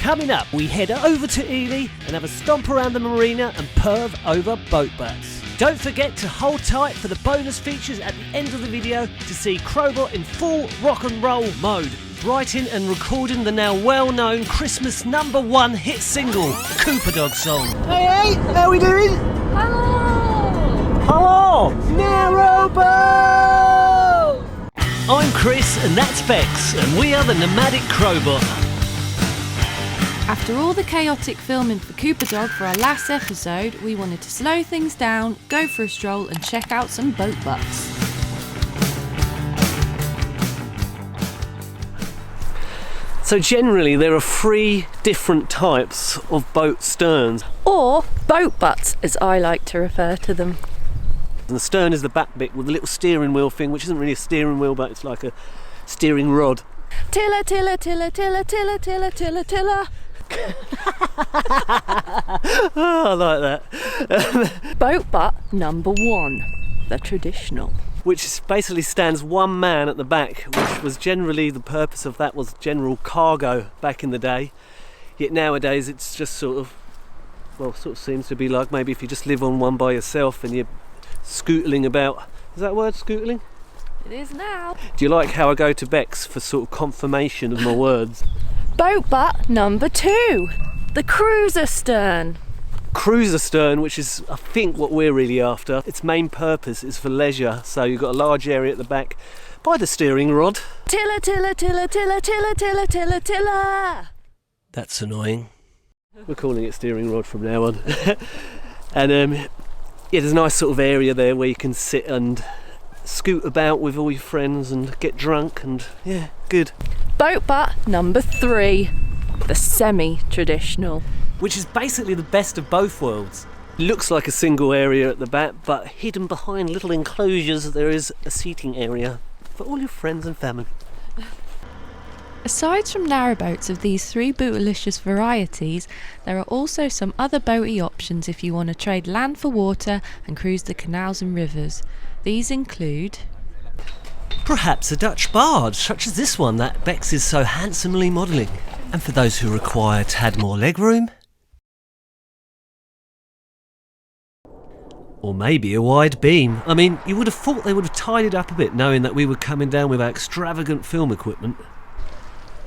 Coming up, we head over to Ely and have a stomp around the marina and perv over boat butts. Don't forget to hold tight for the bonus features at the end of the video to see Crobot in full rock and roll mode, writing and recording the now well-known Christmas #1 hit single, the Cooper Dog song. Hey, how we doing? Hello! Hello! Narrowboat! I'm Chris and that's Bex and we are the Nomadic Crobot. After all the chaotic filming for Cooper Dog for our last episode, we wanted to slow things down, go for a stroll and check out some boat butts. So generally there are 3 different types of boat sterns. Or boat butts, as I like to refer to them. And the stern is the back bit with the little steering wheel thing, which isn't really a steering wheel, but it's like a steering rod. Tiller, tiller, tiller, tiller, tiller, tiller, tiller, tiller. Oh, I like that. Boat butt #1, the traditional. Which basically stands one man at the back, which was generally the purpose of that was general cargo back in the day. Yet nowadays it's just sort of seems to be like maybe if you just live on one by yourself and you're scootling about. Is that a word, scootling? It is now. Do you like how I go to Bex for sort of confirmation of my words? Boat butt #2, the cruiser stern. Cruiser stern, which is I think what we're really after. Its main purpose is for leisure, so you've got a large area at the back by the steering rod. Tiller, tiller, tiller, tiller, tiller, tiller, tiller, tiller. That's annoying. We're calling it steering rod from now on. And yeah, there's a nice sort of area there where you can sit and scoot about with all your friends and get drunk and yeah, good. Boat butt #3, the semi-traditional. Which is basically the best of both worlds. Looks like a single area at the back, but hidden behind little enclosures there is a seating area for all your friends and family. Aside from narrowboats of these 3 bootylicious varieties, there are also some other boaty options if you want to trade land for water and cruise the canals and rivers. These include perhaps a Dutch barge, such as this one that Bex is so handsomely modelling. And for those who require a tad more legroom, or maybe a wide beam. I mean, you would have thought they would have tidied up a bit knowing that we were coming down with our extravagant film equipment.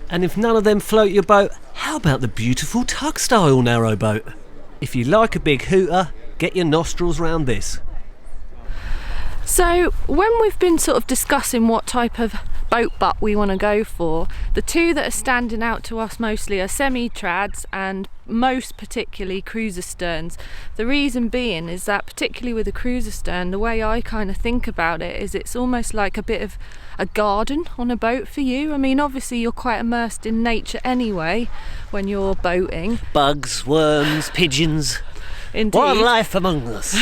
And if none of them float your boat, how about the beautiful tug-style narrowboat? If you like a big hooter, get your nostrils round this. So when we've been sort of discussing what type of boat butt we want to go for, the 2 that are standing out to us mostly are semi-trads and most particularly cruiser sterns. The reason being is that particularly with a cruiser stern, the way I kind of think about it is it's almost like a bit of a garden on a boat for you. I mean, obviously you're quite immersed in nature anyway when you're boating. Bugs, worms, pigeons. Indeed. Wildlife among us.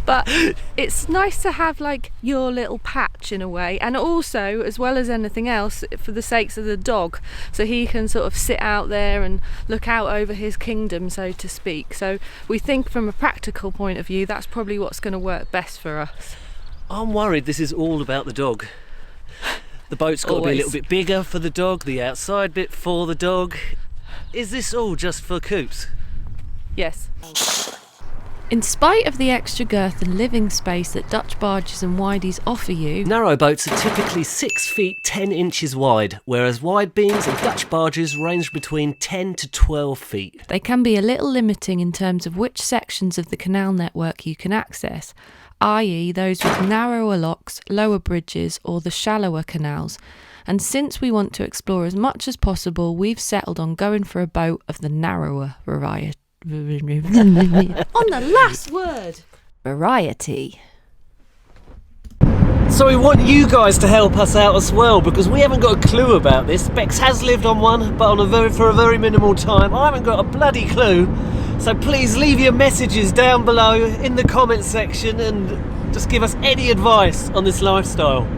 But it's nice to have like your little patch in a way, and also as well as anything else for the sakes of the dog, so he can sort of sit out there and look out over his kingdom, so to speak. So we think from a practical point of view that's probably what's going to work best for us. I'm worried this is all about the dog. The boat's got to be a little bit bigger for the dog, the outside bit for the dog. Is this all just for Coops? Yes. In spite of the extra girth and living space that Dutch barges and widies offer you, narrowboats are typically 6 feet 10 inches wide, whereas wide beams and Dutch barges range between 10 to 12 feet. They can be a little limiting in terms of which sections of the canal network you can access, i.e. those with narrower locks, lower bridges or the shallower canals. And since we want to explore as much as possible, we've settled on going for a boat of the narrower variety. On the last word, variety. So we want you guys to help us out as well, because we haven't got a clue about this. Bex has lived on one, but for a very minimal time. I haven't got a bloody clue. So please leave your messages down below in the comments section and just give us any advice on this lifestyle.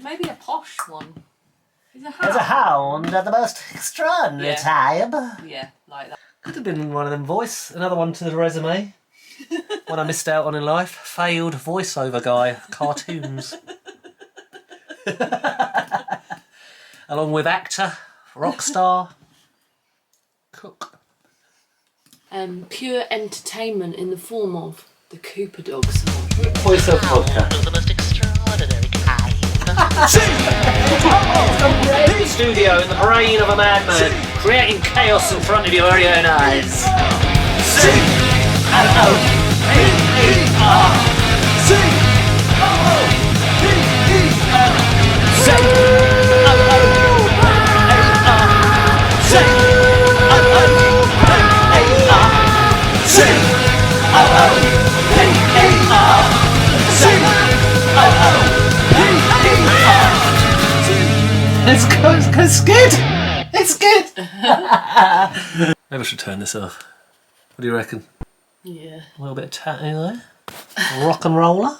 Maybe a posh one. There's a hound at the most extraordinary time. Yeah, like that. Could have been one of them voice. Another one to the resume. One I missed out on in life. Failed voiceover guy. Cartoons. Along with actor, rock star, cook. Pure entertainment in the form of the Cooper Dog song. Voiceover podcast. The most extraordinary kind. In the studio, in the brain of a madman, creating chaos in front of your very own eyes. It's good! It's good! Maybe I should turn this off. What do you reckon? Yeah. A little bit of tattoo there. Rock and roller.